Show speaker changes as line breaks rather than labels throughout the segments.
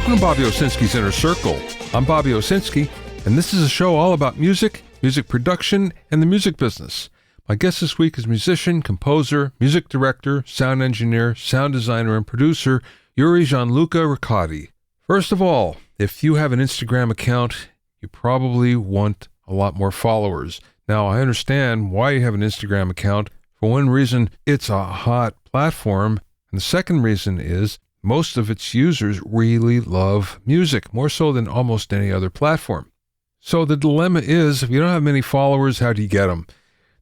Welcome to Bobby Owsinski's Inner Circle. I'm Bobby Owsinski, and this is a show all about music, music production, and the music business. My guest this week is musician, composer, music director, sound engineer, sound designer, and producer, Jurij Gianluca Ricotti. First of all, if you have an Instagram account, you probably want a lot more followers. Now, I understand why you have an Instagram account. For one reason, it's a hot platform, and the second reason is most of its users really love music, more so than almost any other platform. So the dilemma is, if you don't have many followers, how do you get them?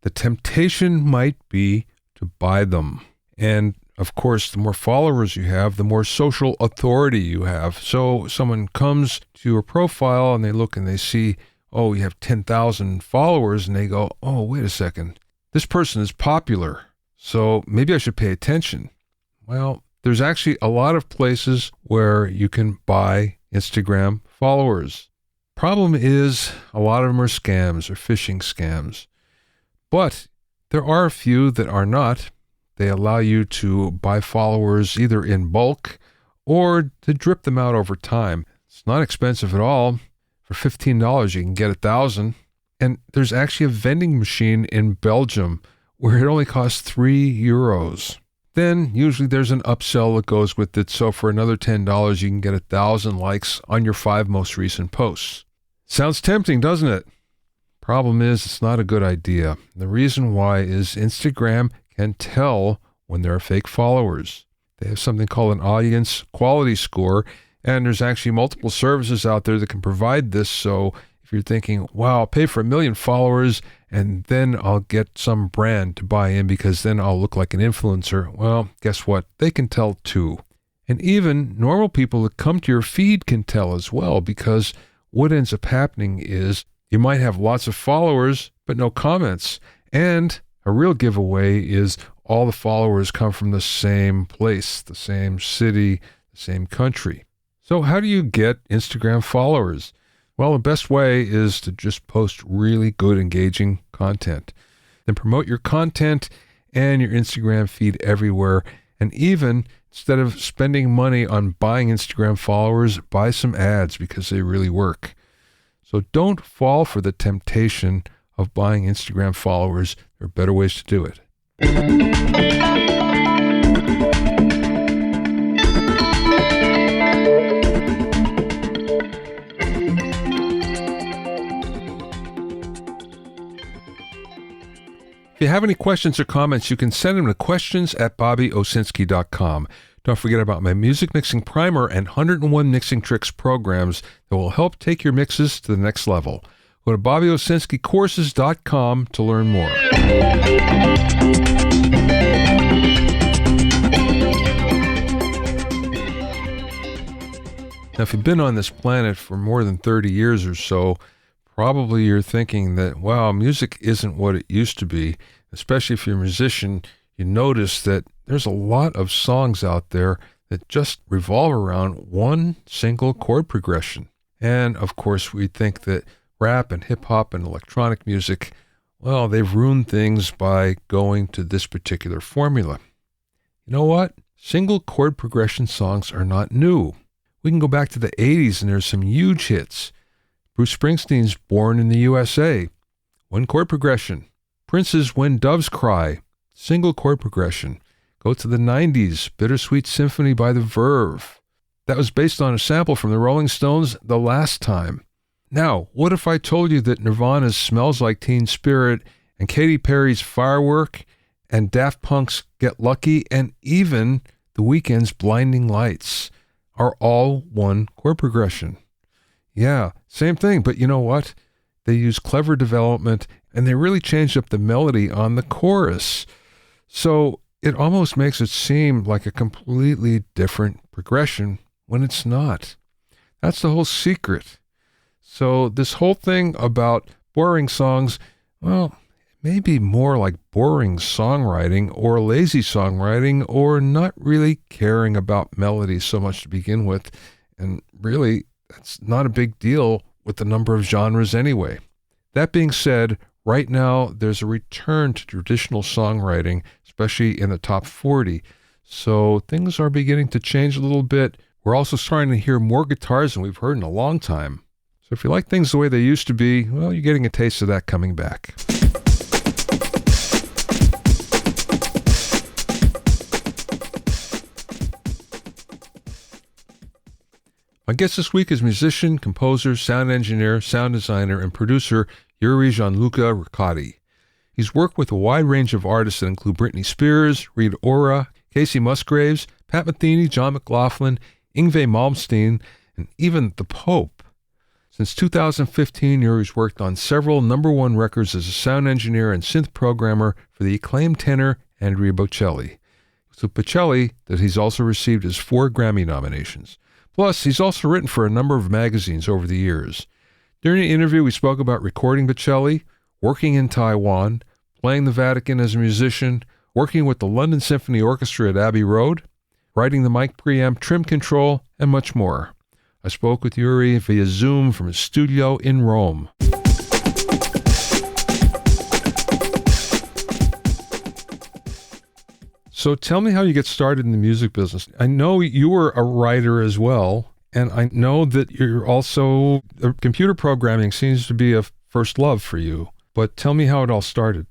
The temptation might be to buy them. And of course, the more followers you have, the more social authority you have. So someone comes to your profile and they look and they see, oh, you have 10,000 followers, and they go, oh, wait a second, this person is popular, so maybe I should pay attention. Well, there's actually a lot of places where you can buy Instagram followers. Problem is, a lot of them are scams or phishing scams. But there are a few that are not. They allow you to buy followers either in bulk or to drip them out over time. It's not expensive at all. For $15, you can get 1,000. And there's actually a vending machine in Belgium where it only costs €3. Then usually there's an upsell that goes with it. So for another $10, you can get 1,000 likes on your 5 most recent posts. Sounds tempting, doesn't it? Problem is, it's not a good idea. The reason why is Instagram can tell when there are fake followers. They have something called an audience quality score, and there's actually multiple services out there that can provide this. So if you're thinking, wow, I'll pay for 1 million followers and then I'll get some brand to buy in because then I'll look like an influencer. Well, guess what? They can tell too. And even normal people that come to your feed can tell as well, because what ends up happening is you might have lots of followers but no comments. And a real giveaway is all the followers come from the same place, the same city, the same country. So how do you get Instagram followers? Well, the best way is to just post really good, engaging content. Then promote your content and your Instagram feed everywhere. And even instead of spending money on buying Instagram followers, buy some ads because they really work. So don't fall for the temptation of buying Instagram followers. There are better ways to do it. If you have any questions or comments, you can send them to questions@bobbyowsinski.com. Don't forget about my Music Mixing Primer and 101 Mixing Tricks programs that will help take your mixes to the next level. Go to bobbyowsinskicourses.com to learn more. Now, if you've been on this planet for more than 30 years or so, probably you're thinking that, wow, music isn't what it used to be. Especially if you're a musician, you notice that there's a lot of songs out there that just revolve around one single chord progression. And of course, we think that rap and hip-hop and electronic music, well, they've ruined things by going to this particular formula. You know what? Single chord progression songs are not new. We can go back to the 80s and there's some huge hits. Bruce Springsteen's Born in the USA, one chord progression. Prince's When Doves Cry, single chord progression. Go to the 90s, Bittersweet Symphony by The Verve. That was based on a sample from the Rolling Stones' The Last Time. Now, what if I told you that Nirvana's Smells Like Teen Spirit and Katy Perry's Firework and Daft Punk's Get Lucky and even The Weeknd's Blinding Lights are all one chord progression? Yeah, same thing, but you know what? They use clever development and they really changed up the melody on the chorus. So it almost makes it seem like a completely different progression when it's not. That's the whole secret. So this whole thing about boring songs, well, maybe more like boring songwriting or lazy songwriting or not really caring about melody so much to begin with. And really, that's not a big deal with the number of genres anyway. That being said, right now there's a return to traditional songwriting, especially in the top 40. So things are beginning to change a little bit, We're also starting to hear more guitars than we've heard in a long time. So if you like things the way they used to be, well, you're getting a taste of that coming back. My guest this week is musician, composer, sound engineer, sound designer, and producer Jurij Gianluca Ricotti. He's worked with a wide range of artists that include Brittney Spears, Rita Ora, Casey Musgraves, Pat Metheny, John McLaughlin, Yngwie Malmsteen, and even the Pope. Since 2015, Jurij worked on several #1 records as a sound engineer and synth programmer for the acclaimed tenor Andrea Bocelli. It's with Bocelli that he's also received his 4 Grammy nominations. Plus, he's also written for a number of magazines over the years. During the interview, we spoke about recording Bocelli, working in Taiwan, playing the Vatican as a musician, working with the London Symphony Orchestra at Abbey Road, writing the mic preamp trim control, and much more. I spoke with Jurij via Zoom from his studio in Rome. So tell me how you get started in the music business. I know you were a writer as well, and I know that you're also, computer programming seems to be a first love for you, but tell me how it all started.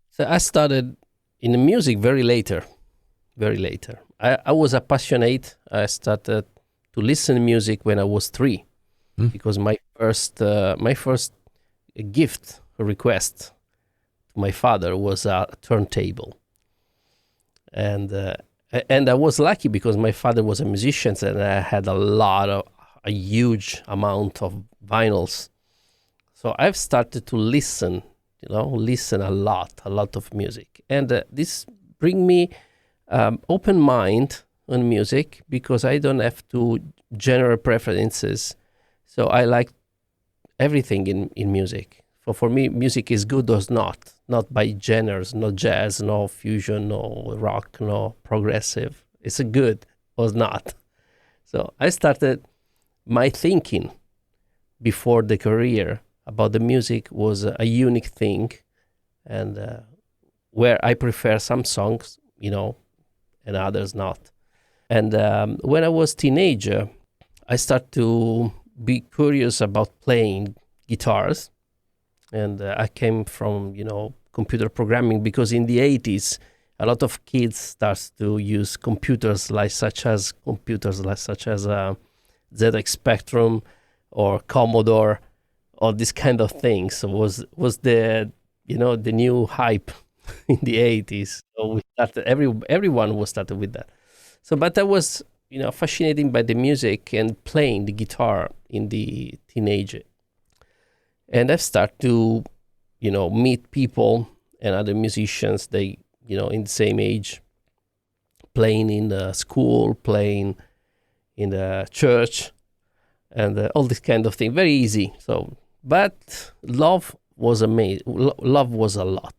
So I started in the music very later. I was a passionate. I started to listen to music when I was 3, because my first gift, request to my father was a turntable. And I was lucky because my father was a musician and I had a huge amount of vinyls. So I've started to listen a lot of music. And this bring me open mind on music because I don't have to general preferences. So I like everything in music. For me, music is good or not by genres, no jazz, no fusion, no rock, no progressive. It's a good or not. So I started my thinking before the career about the music was a unique thing, and where I prefer some songs, and others not. And when I was teenager, I started to be curious about playing guitars. And I came from, computer programming because in the 80s, a lot of kids start to use computers such as ZX Spectrum or Commodore or this kind of things. So was the the new hype in the 80s. So we started, everyone was started with that. So, but I was fascinated by the music and playing the guitar in the teenager. And I've started to, meet people and other musicians, they, in the same age, playing in the school, playing in the church, and all this kind of thing. Very easy. So, but love was amazing. Love was a lot.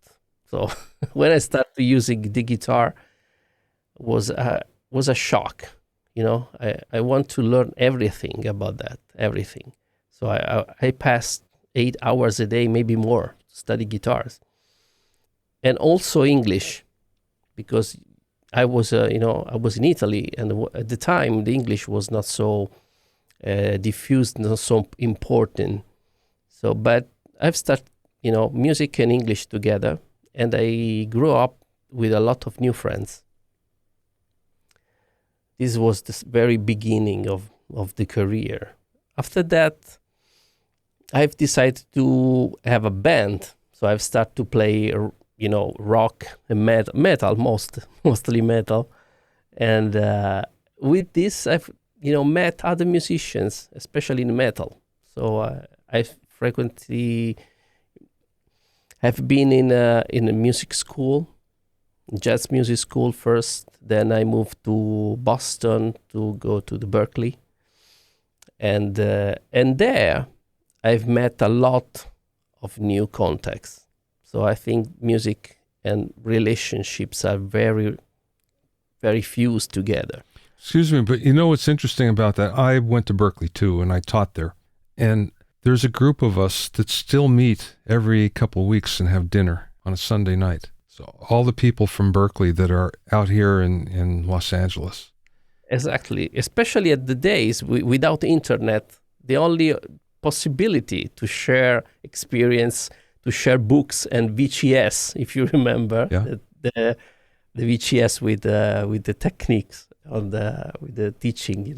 So when I started using the guitar, was a shock. I want to learn everything about that, everything. So I passed 8 hours a day, maybe more, to study guitars. And also English, because I was in Italy, and at the time the English was not so diffused, not so important. So, but I've started, music and English together, and I grew up with a lot of new friends. This was the very beginning of the career. After that, I've decided to have a band, so I've started to play, rock and metal, mostly metal, and with this, I've met other musicians, especially in metal. So I frequently have been in a music school, jazz music school first. Then I moved to Boston to go to the Berkeley, and there I've met a lot of new contacts. So I think music and relationships are very, very fused together.
Excuse me, but what's interesting about that? I went to Berkeley too, and I taught there. And there's a group of us that still meet every couple of weeks and have dinner on a Sunday night. So all the people from Berkeley that are out here in Los Angeles.
Exactly. Especially at the days without internet, the only possibility to share experience, to share books and VHS, if you remember,
Yeah.
the VHS with the techniques with the teaching,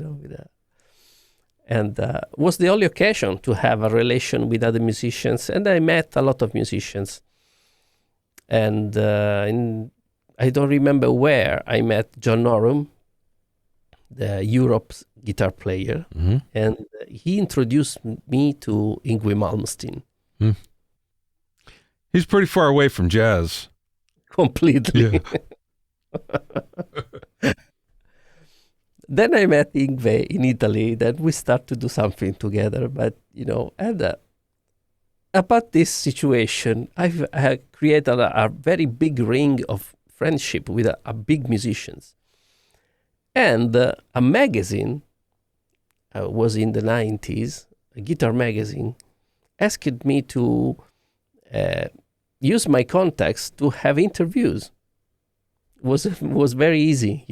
and was the only occasion to have a relation with other musicians. And I met a lot of musicians. And I don't remember where I met John Norum, the Europe's guitar player, and he introduced me to Yngwie Malmsteen.
He's pretty far away from jazz.
Completely.
Yeah.
Then I met Yngwie in Italy. Then we start to do something together. But, and about this situation, I created a very big ring of friendship with a big musicians. And a magazine was in the 90s, a guitar magazine, asked me to use my contacts to have interviews. Was very easy,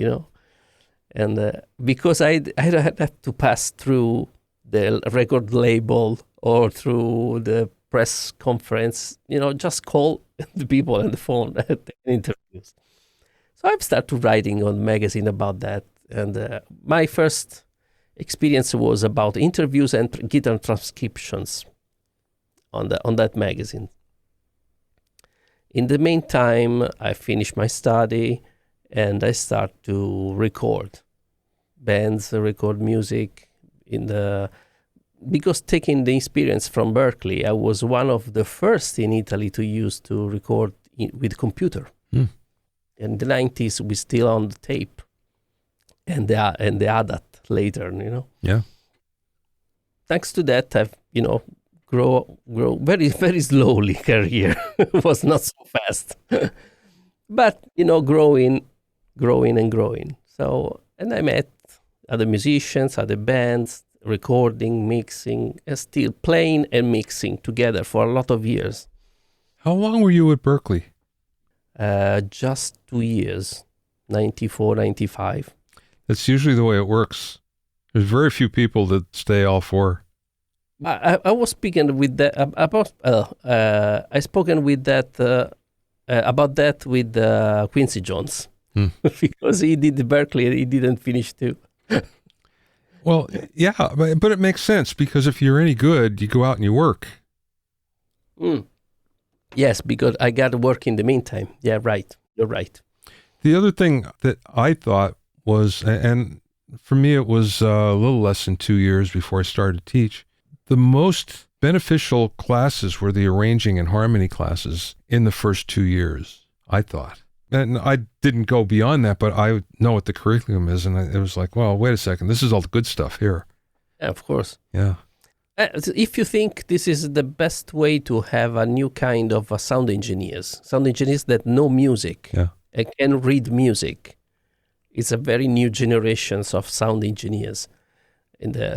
and because I don't have to pass through the record label or through the press conference, just call the people on the phone at interviews. So I've started writing on the magazine about that, and my first experience was about interviews and guitar transcriptions on that magazine. In the meantime, I finished my study and I start to record bands, record music because taking the experience from Berkeley, I was one of the first in Italy to record with computer. In the 90s, we still on the tape and the ADAT later, Yeah. Thanks to that, I've, grow very, very slowly career. It was not so fast. But, growing and growing. So, and I met other musicians, other bands, recording, mixing, and still playing and mixing together for a lot of years.
How long were you at Berkeley?
Just 2 years, 94, 95.
That's usually the way it works. There's very few people that stay all four.
I was speaking with that about. I spoken with that about that with Quincy Jones because he did Berkeley and he didn't finish too.
Well, yeah, but it makes sense because if you're any good, you go out and you work.
Yes, because I got to work in the meantime. Yeah, right. You're right.
The other thing that I thought was, and for me it was a little less than 2 years before I started to teach, the most beneficial classes were the arranging and harmony classes in the first 2 years, I thought. And I didn't go beyond that, but I know what the curriculum is, and it was like, well, wait a second, this is all the good stuff here.
Yeah, of course.
Yeah.
If you think this is the best way to have a new kind of sound engineers that know music and can read music, it's a very new generations of sound engineers.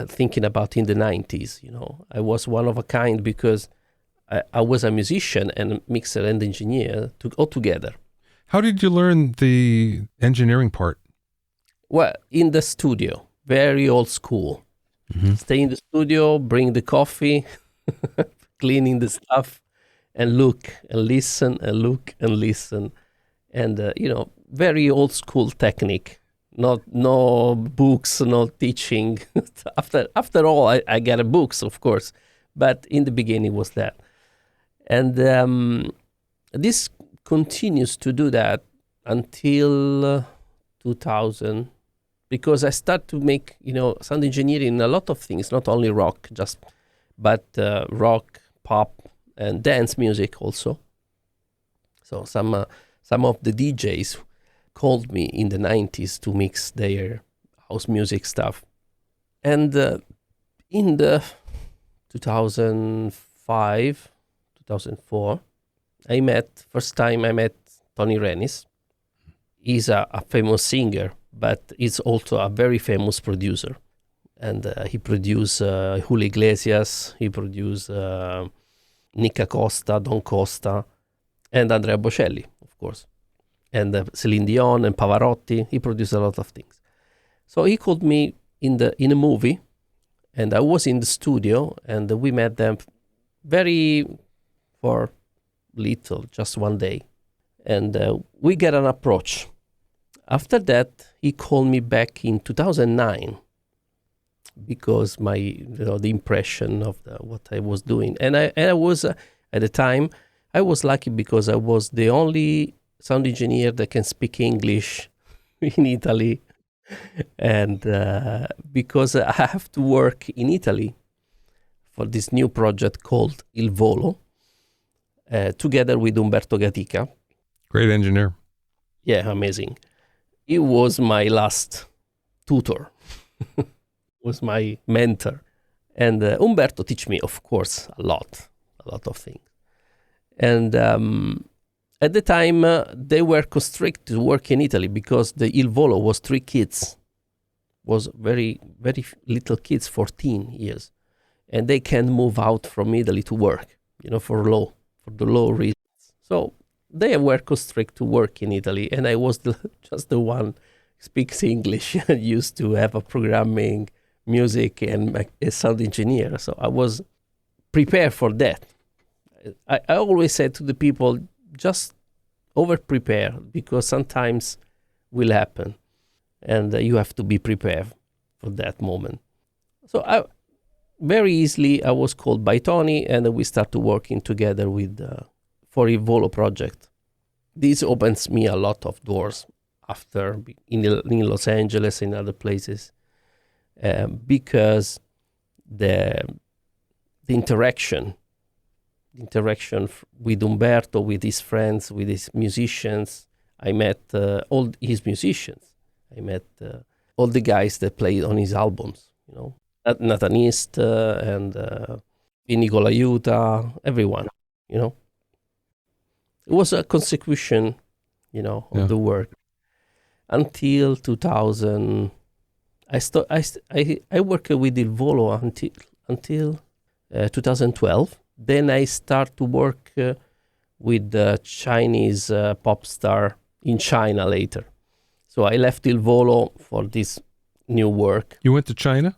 Thinking about in the 90s, I was one of a kind because I was a musician and a mixer and engineer all together.
How did you learn the engineering part?
Well, in the studio, very old school. Stay in the studio, bring the coffee, cleaning the stuff, and look and listen and look and listen. And, very old school technique. No books, no teaching. After all, I got books, of course. But in the beginning was that. And this continues to do that until 2000. Because I start to make, sound engineering in a lot of things, not only rock, but rock, pop, and dance music also. So some of the DJs called me in the 90s to mix their house music stuff. And in the 2005, 2004, first time I met Tony Renis. He's a famous singer, but he's also a very famous producer. And he produced Julio Iglesias, he produced Nick Acosta, Don Costa, and Andrea Bocelli, of course. And Celine Dion and Pavarotti. He produced a lot of things. So he called me in a movie, and I was in the studio, and we met them for little, just one day. And we get an approach. After that, he called me back in 2009 because the impression of what I was doing. And I was, at the time, I was lucky because I was the only sound engineer that can speak English in Italy. And because I have to work in Italy for this new project called Il Volo, together with Umberto Gatica.
Great engineer.
Yeah, amazing. He was my last tutor, was my mentor. And Umberto teach me, of course, a lot of things. And at the time, they were constricted to work in Italy because the Il Volo was 3 kids, was very, very little kids, 14 years. And they can't move out from Italy to work, for the law reasons. So they were constricted to work in Italy, and I was just the one speaks English and used to have a programming, music, and a sound engineer. So I was prepared for that. I always said to the people, just over-prepare, because sometimes will happen, and you have to be prepared for that moment. So very easily, I was called by Tony, and we started working together for a Volo project. This opens me a lot of doors after in Los Angeles and other places, because the interaction with Umberto, with his friends, with his musicians. I met all his musicians. I met all the guys that played on his albums, Nathanist and Nicola Aiuta, everyone, It was a consecution, of the work. Until 2000, I worked with Il Volo until 2012. Then I start to work with the Chinese pop star in China later. So I left Il Volo for this new work.
You went to China?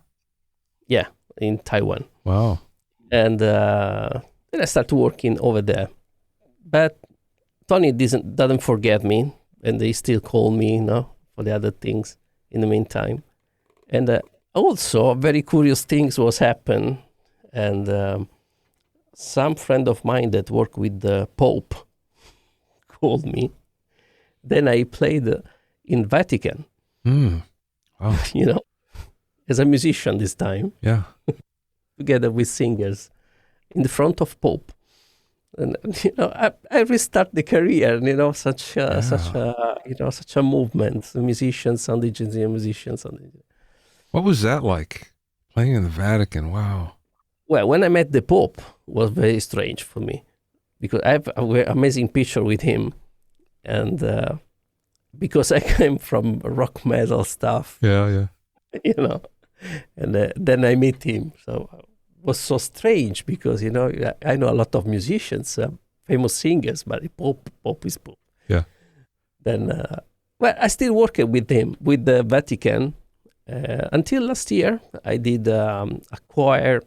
Yeah, in Taiwan.
Wow.
And then I started working over there. But Tony doesn't forget me, and they still call me, for the other things in the meantime. And also, very curious things was happen, and some friend of mine that worked with the Pope called me. Then I played in Vatican.
Wow.
As a musician this time.
Yeah.
Together with singers in the front of Pope. And I restart the career, such a movement. The musicians, sound engineer, musicians.
What was that like, playing in the Vatican? Wow.
Well, when I met the Pope, it was very strange for me, because I have an amazing picture with him, and because I came from rock metal stuff.
Yeah.
And then I met him, so it was so strange because I know a lot of musicians, famous singers, but Pope is Pope.
Yeah.
Then I still worked with him with the Vatican until last year. I did a choir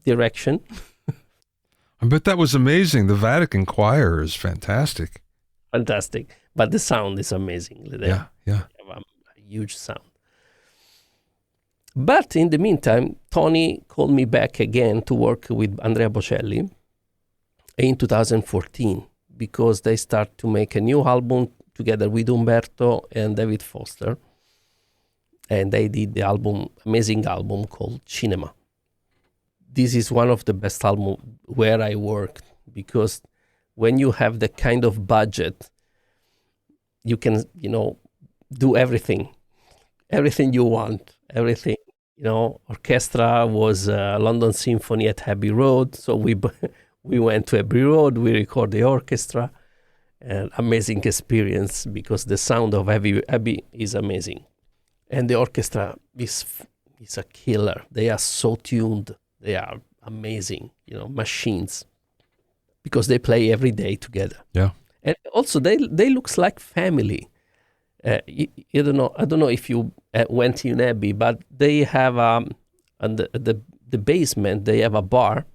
direction.
I bet that was amazing. The Vatican choir is fantastic.
Fantastic, but the sound is amazing.
Yeah.
A huge sound. But in the meantime, Tony called me back again to work with Andrea Bocelli in 2014 because they start to make a new album together with Umberto and David Foster. And they did the amazing album called Cinema. This is one of the best albums where I worked, because when you have the kind of budget, you can, do everything you want, everything. Orchestra was London Symphony at Abbey Road. So we went to Abbey Road, we recorded the orchestra. An amazing experience because the sound of Abbey is amazing. And the orchestra is a killer. They are so tuned. They are amazing, machines, because they play every day together.
Yeah.
And also they looks like family. You don't know. I don't know if you went in Abbey, but they have on the basement. They have a bar,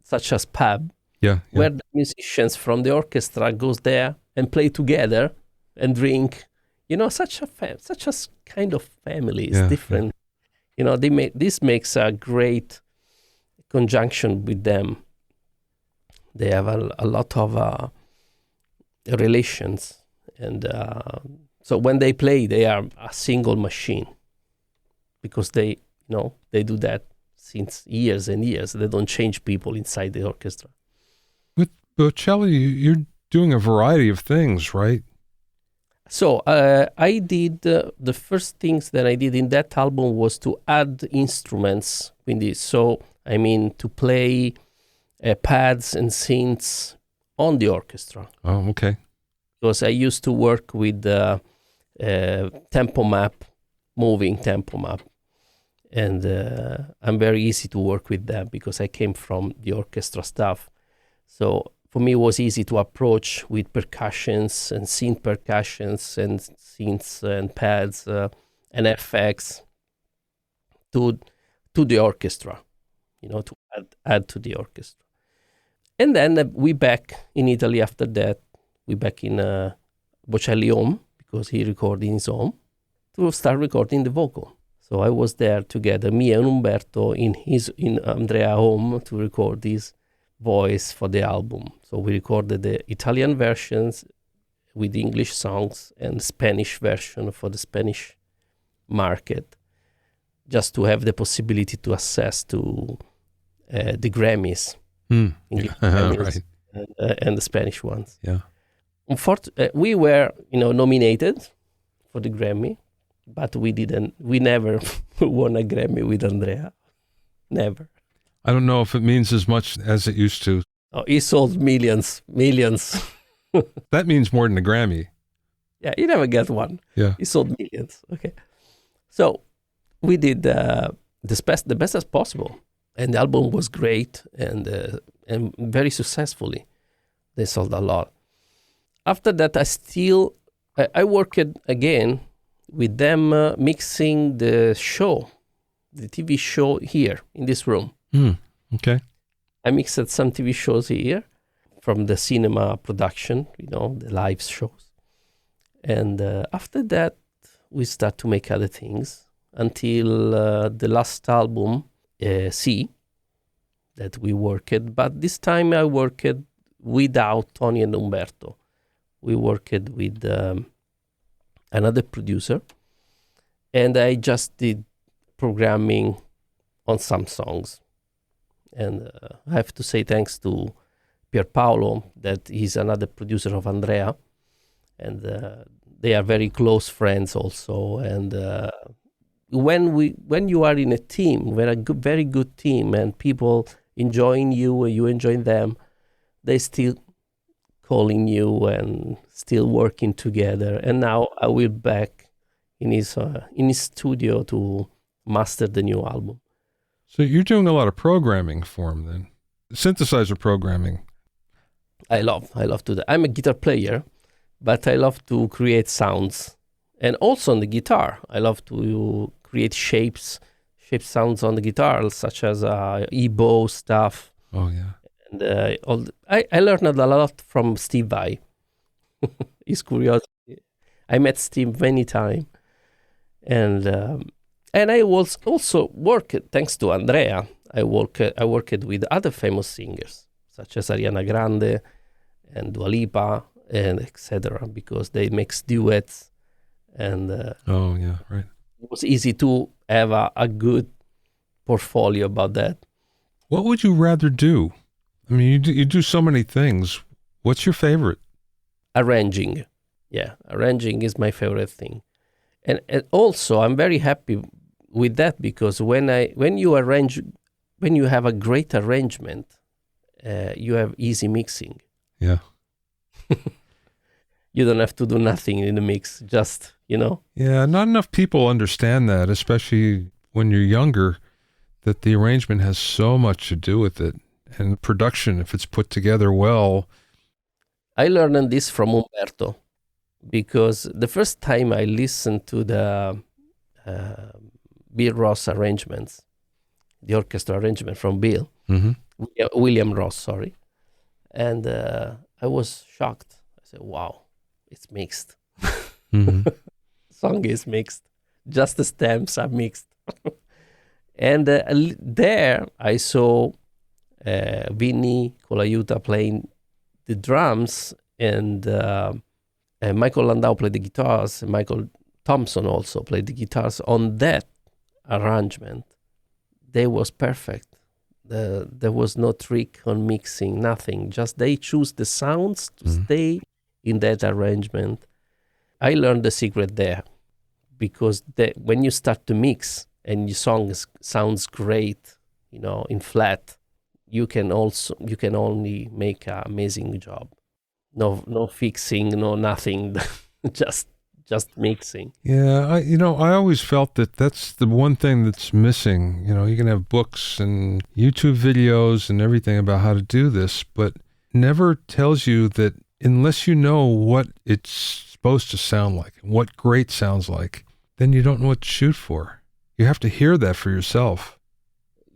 such as pub, where the musicians from the orchestra goes there and play together and drink. You know, such a kind of family. It's different. Yeah. You know, this makes a great conjunction with them. They have a lot of relations, and so when they play, they are a single machine, because they do that since years and years. They don't change people inside the orchestra.
With Bocelli, you're doing a variety of things, right?
So I did the first things that I did in that album was to add instruments in this. So I mean to play pads and synths on the orchestra.
Oh, okay.
Because I used to work with tempo map, moving tempo map, and I'm very easy to work with them because I came from the orchestra stuff. So for me, it was easy to approach with percussions and synth percussions and synths and pads and effects to the orchestra, to add to the orchestra. And then we back in Italy after that. We back in Bocelli home, because he recorded in his home, to start recording the vocal. So I was there together, me and Umberto, in Andrea home to record his voice for the album. So we recorded the Italian versions with English songs and Spanish version for the Spanish market, just to have the possibility to access to the Grammys, Grammys
right.
and the Spanish ones.
Yeah.
We were, nominated for the Grammy, but we never won a Grammy with Andrea. Never.
I don't know if it means as much as it used to.
Oh, he sold millions.
That means more than a Grammy.
Yeah, he never got one.
Yeah.
He sold millions. Okay. So we did the best as possible. And the album was great and very successfully. They sold a lot. After that, I worked again with them mixing the TV show here in this room.
Okay.
I mixed some TV shows here from the cinema production, the live shows. And after that, we start to make other things until the last album, C, that we worked. But this time I worked without Tony and Umberto. We worked with another producer, and I just did programming on some songs. And I have to say thanks to Pierpaolo, that he's another producer of Andrea, and they are very close friends also. And when you are in a team, very good team, and people enjoying you and you enjoying them, they still calling you and still working together. And now I will back in his studio to master the new album.
So you're doing a lot of programming for him then, synthesizer programming.
I love to do that. I'm a guitar player, but I love to create sounds, and also on the guitar, I love to create shape sounds on the guitar, such as E-bow stuff.
Oh yeah.
And I learned a lot from Steve Vai. His curiosity. I met Steve many times, and I was also worked thanks to Andrea. I worked with other famous singers such as Ariana Grande and Dua Lipa and etc. because they make duets, and
oh yeah, right.
It was easy to have a good portfolio about that.
What would you rather do? I mean, you do so many things. What's your favorite?
Arranging. Yeah, arranging is my favorite thing. And also, I'm very happy with that because when you have a great arrangement, you have easy mixing.
Yeah.
You don't have to do nothing in the mix, just,
Yeah, not enough people understand that, especially when you're younger, that the arrangement has so much to do with it. And production, if it's put together well.
I learned this from Umberto. because the first time I listened to the Bill Ross arrangements, the orchestra arrangement from Bill, William Ross, sorry, and I was shocked. I said, wow, it's mixed. Song is mixed. Just the stems are mixed. And there I saw Vinny Colaiuta playing the drums, and Michael Landau played the guitars, and Michael Thompson also played the guitars on that arrangement. They was perfect. There was no trick on mixing, nothing. Just they choose the sounds to stay in that arrangement. I learned the secret there, because when you start to mix and your song sounds great, in flat, you can only make an amazing job. No fixing, no nothing, just mixing.
Yeah, I always felt that that's the one thing that's missing. You can have books and YouTube videos and everything about how to do this, but never tells you that unless you know what it's supposed to sound like and what great sounds like, then you don't know what to shoot for. You have to hear that for yourself.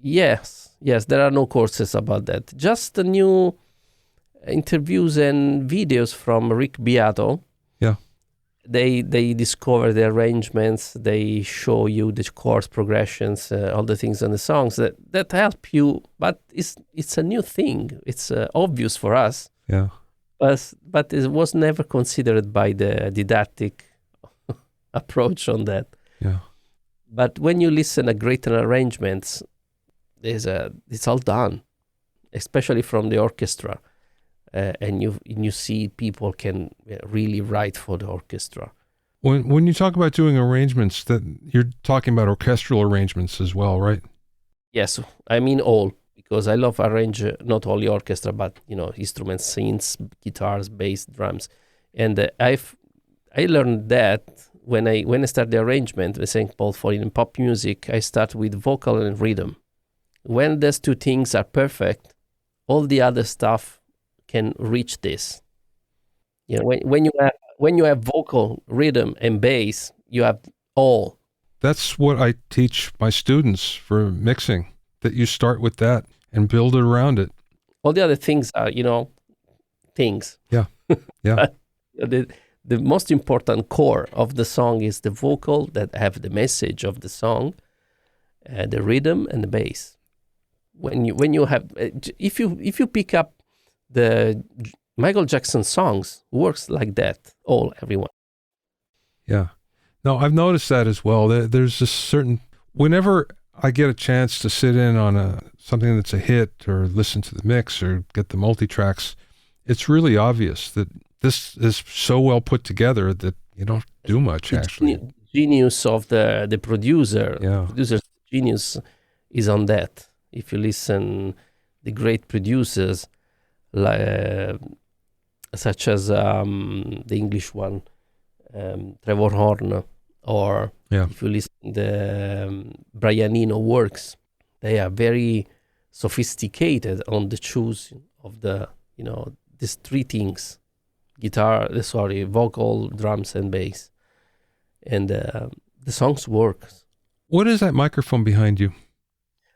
Yes, there are no courses about that. Just the new interviews and videos from Rick Beato. Yeah. They discover the arrangements, they show you the chord progressions, all the things on the songs that help you, but it's a new thing. It's obvious for us. Yeah. But it was never considered by the didactic approach on that. Yeah. But when you listen to great arrangements, it's all done, especially from the orchestra, and you see people can really write for the orchestra. When you talk about doing arrangements, that you're talking about orchestral arrangements as well, right? Yes, I mean all, because I love arrange not only orchestra but instruments, synths, guitars, bass, drums, and I learned that when I start the arrangement with St. Paul for in pop music, I start with vocal and rhythm. When those two things are perfect, all the other stuff can reach this. When you have vocal, rhythm, and bass, you have all. That's what I teach my students for mixing, that you start with that and build it around it. All the other things are, things. Yeah, yeah. The most important core of the song is the vocal that have the message of the song, the rhythm and the bass. When you have, if you pick up the Michael Jackson songs, works like that, everyone. Yeah. No, I've noticed that as well. There's a certain, whenever I get a chance to sit in on something that's a hit or listen to the mix or get the multi-tracks, it's really obvious that this is so well put together that you don't do much, actually. Genius of the producer. Yeah. Producer's genius is on that. If you listen, the great producers, such as the English one, Trevor Horn, or if you listen to the Brian Eno works, they are very sophisticated on the choose of the, these three things: vocal, drums, and bass. And the songs work. What is that microphone behind you?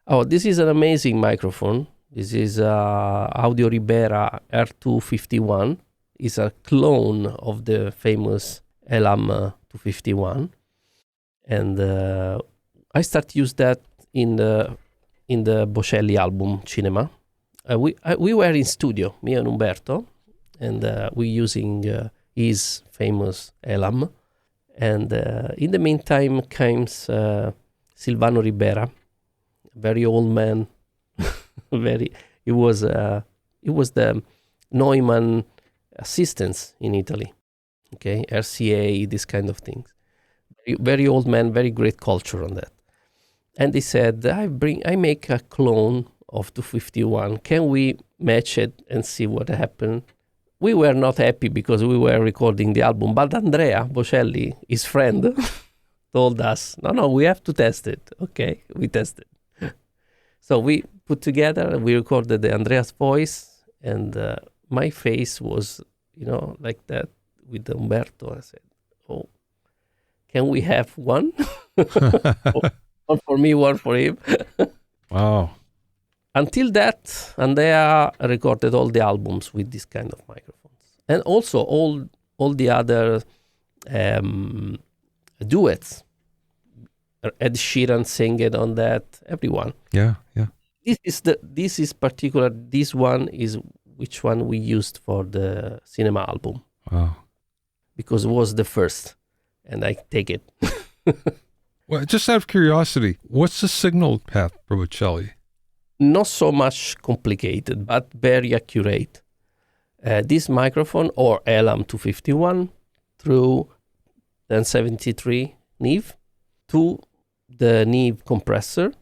Oh, this is an amazing microphone. This is Audio Ribera R251. It's a clone of the famous Elam 251. And I started to use that in the Bocelli album Cinema. We were in studio, me and Umberto, and we using his famous Elam. And in the meantime comes Silvano Ribera, very old man. It was the Neumann assistants in Italy, okay, RCA, this kind of things. Very old man, very great culture on that. And they said, I make a clone of 251. Can we match it and see what happened? We were not happy because we were recording the album, but Andrea Bocelli, his friend, told us, no, we have to test it. Okay, we tested. So we put together, we recorded Andrea's voice, and my face was, like that,
with Umberto. I said, "Oh, can we have one? One for me, one for him."
Wow.
Until that, Andrea recorded all the albums with this kind of microphones, and also all the other duets. Ed Sheeran singing on that. Everyone.
Yeah.
This one is which one we used for the cinema album.
Wow.
Because it was the first, and I take it.
Well, just out of curiosity, what's the signal path for Bocelli?
Not so much complicated, but very accurate. This microphone, or LM251, through 1073 Neve to the Neve compressor,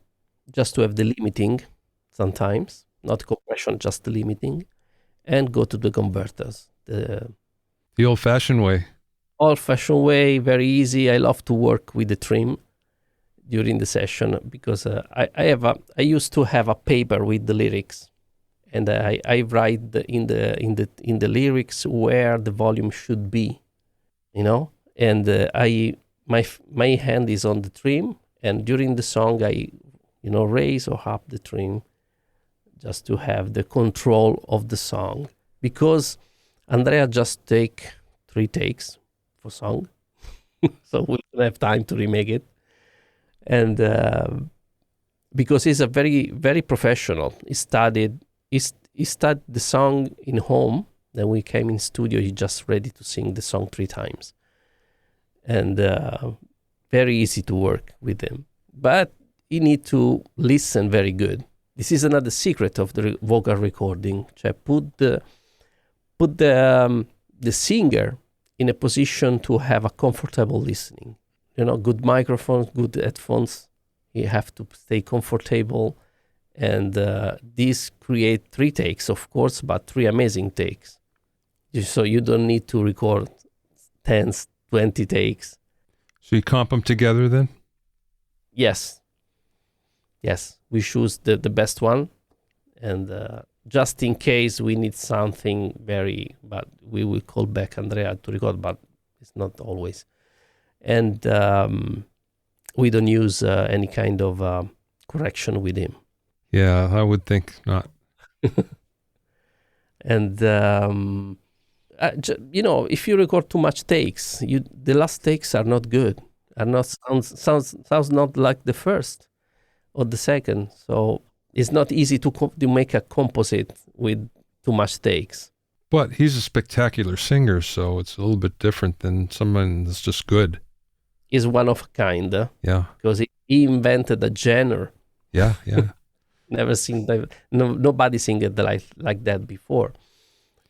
just to have the limiting sometimes, not compression, just the limiting, and go to the converters. The
old-fashioned way.
Old-fashioned way, very easy. I love to work with the trim during the session because I used to have a paper with the lyrics, and I write in the lyrics where the volume should be, and my hand is on the trim, and during the song I raise or up the trim just to have the control of the song, because Andrea just take 3 takes for song, so we don't have time to remake it. And because he's a very, very professional. He studied the song in home. Then we came in studio. He just ready to sing the song 3 times, and very easy to work with him. But you need to listen very good. This is another secret of the vocal recording. Put the singer in a position to have a comfortable listening. Good microphones, good headphones. You have to stay comfortable. And these create 3 takes, of course, but 3 amazing takes. So you don't need to record 10, 20 takes.
So you comp them together then?
Yes. We choose the best one. And just in case we need something but we will call back Andrea to record, but it's not always. And we don't use any kind of correction with him.
Yeah, I would think not.
And if you record too much takes, the last takes are not good. Are not sounds not like the first or the second. So it's not easy to make a composite with too much takes.
But he's a spectacular singer, so it's a little bit different than someone that's just good.
Is one of a kind.
Yeah.
Because he invented a genre.
Yeah.
Never seen that. Nobody sing it like that before.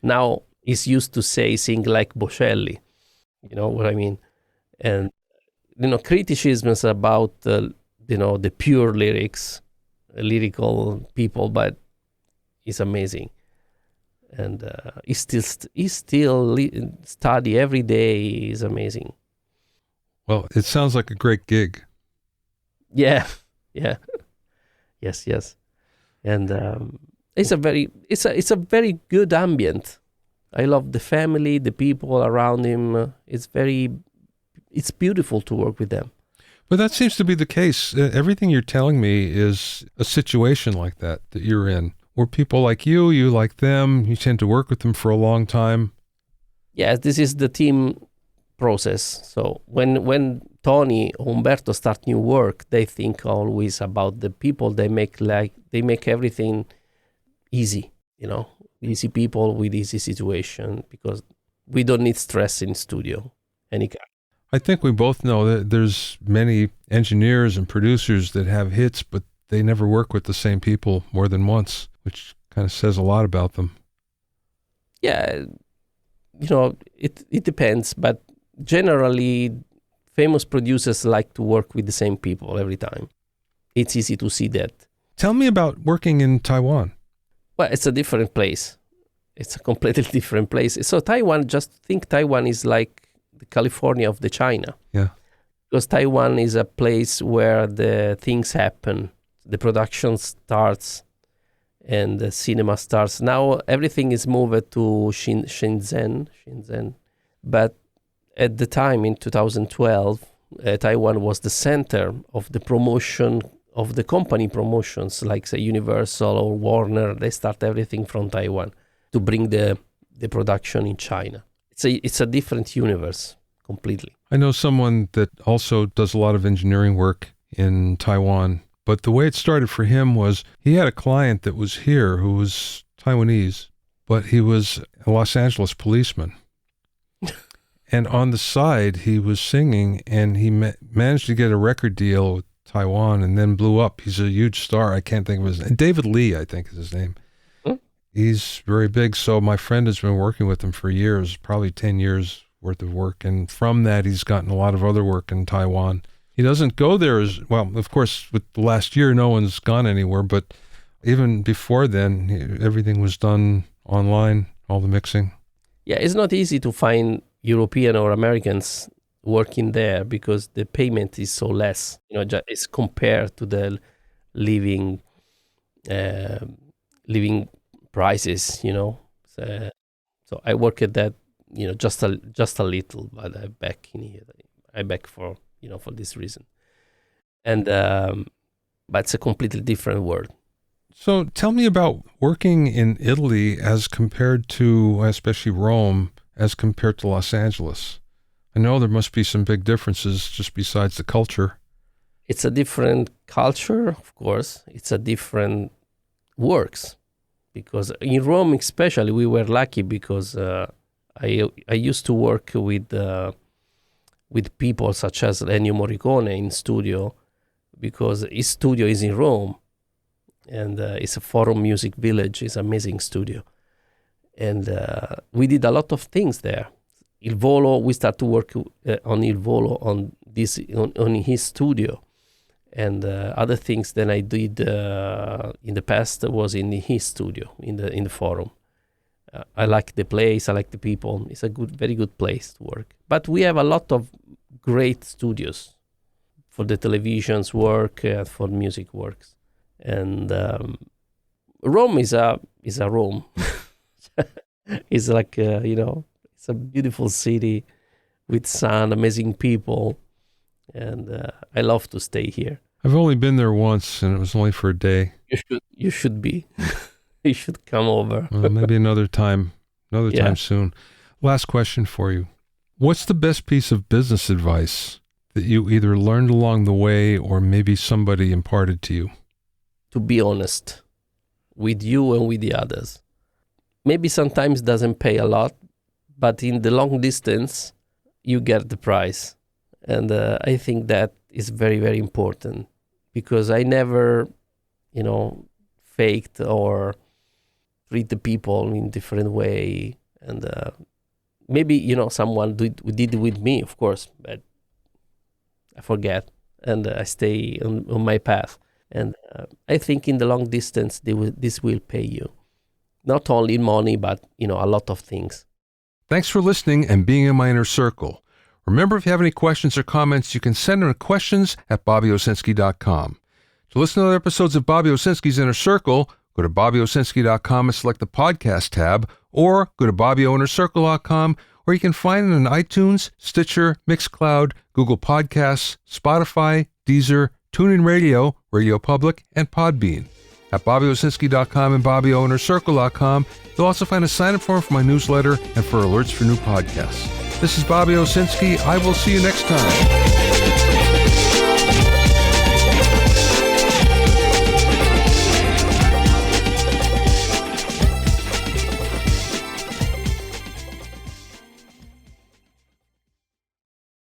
Now he's used to sing like Bocelli. You know what I mean? And criticisms about the pure lyrical people, but it's amazing. And he still study every day. Is amazing.
Well, it sounds like a great gig.
Yeah. Yes. And it's a very good ambient. I love the family, the people around him. It's beautiful to work with them.
But that seems to be the case. Everything you're telling me is a situation like that you're in, where people like you like them, you tend to work with them for a long time.
Yes, this is the team process. So when Tony or Umberto start new work, they think always about the people. They make everything easy, easy people with easy situation, because we don't need stress in studio any kind.
I think we both know that there's many engineers and producers that have hits, but they never work with the same people more than once, which kind of says a lot about them.
Yeah, it depends, but generally famous producers like to work with the same people every time. It's easy to see that.
Tell me about working in Taiwan.
Well, it's a different place. It's a completely different place. So Taiwan is like the California of the China.
Yeah.
Because Taiwan is a place where the things happen. The production starts and the cinema starts. Now everything is moved to Shenzhen. But at the time, in 2012, Taiwan was the center of the promotion of the company promotions, like say Universal or Warner. They start everything from Taiwan to bring the production in China. It's a different universe completely.
I know someone that also does a lot of engineering work in Taiwan, but the way it started for him was he had a client that was here who was Taiwanese, but he was a Los Angeles policeman. And on the side, he was singing, and he managed to get a record deal with Taiwan and then blew up. He's a huge star. I can't think of his name. David Lee, I think is his name. He's very big. So my friend has been working with him for years, probably 10 years worth of work. And from that, he's gotten a lot of other work in Taiwan. He doesn't go there as well. Of course, with the last year, no one's gone anywhere. But even before then, everything was done online, all the mixing.
Yeah, it's not easy to find European or Americans working there because the payment is so less. It's compared to the living prices. So I work at that. Just a little, but I back in here. I back for for this reason, and but it's a completely different world.
So tell me about working in Italy as compared to, especially Rome, as compared to Los Angeles. I know there must be some big differences just besides the culture.
It's a different culture, of course. It's a different works, because in Rome especially we were lucky because I used to work with people such as Ennio Morricone in studio, because his studio is in Rome, and it's a Forum Music Village. It's an amazing studio, and we did a lot of things there. Il Volo, we started to work on Il Volo on his studio, and other things that I did in the past was in his studio in the Forum. I like the place. I like the people. It's a very good place to work. But we have a lot of great studios for the television's work, for music works, and Rome is a Rome. It's like it's a beautiful city with sun, amazing people, and I love to stay here.
I've only been there once, and it was only for a day.
You should be. You should come over.
Well, maybe another time soon. Last question for you. What's the best piece of business advice that you either learned along the way or maybe somebody imparted to you?
To be honest with you and with the others. Maybe sometimes doesn't pay a lot, but in the long distance, you get the prize. And I think that is very, very important, because I never, faked or treat the people in different way. And maybe, someone did it with me, of course, but I forget and I stay on my path. And I think in the long distance, this will pay you. Not only money, but, a lot of things.
Thanks for listening and being in my inner circle. Remember, if you have any questions or comments, you can send them to questions@bobbyowsinski.com. To listen to other episodes of Bobby Owsinski's Inner Circle, go to bobbyowsinski.com and select the podcast tab, or go to bobbyoinnercircle.com, where you can find it on iTunes, Stitcher, Mixcloud, Google Podcasts, Spotify, Deezer, TuneIn Radio, Radio Public, and Podbean. At bobbyowsinski.com and bobbyowinnercircle.com, you'll also find a sign-up form for my newsletter and for alerts for new podcasts. This is Bobby Owsinski. I will see you next time.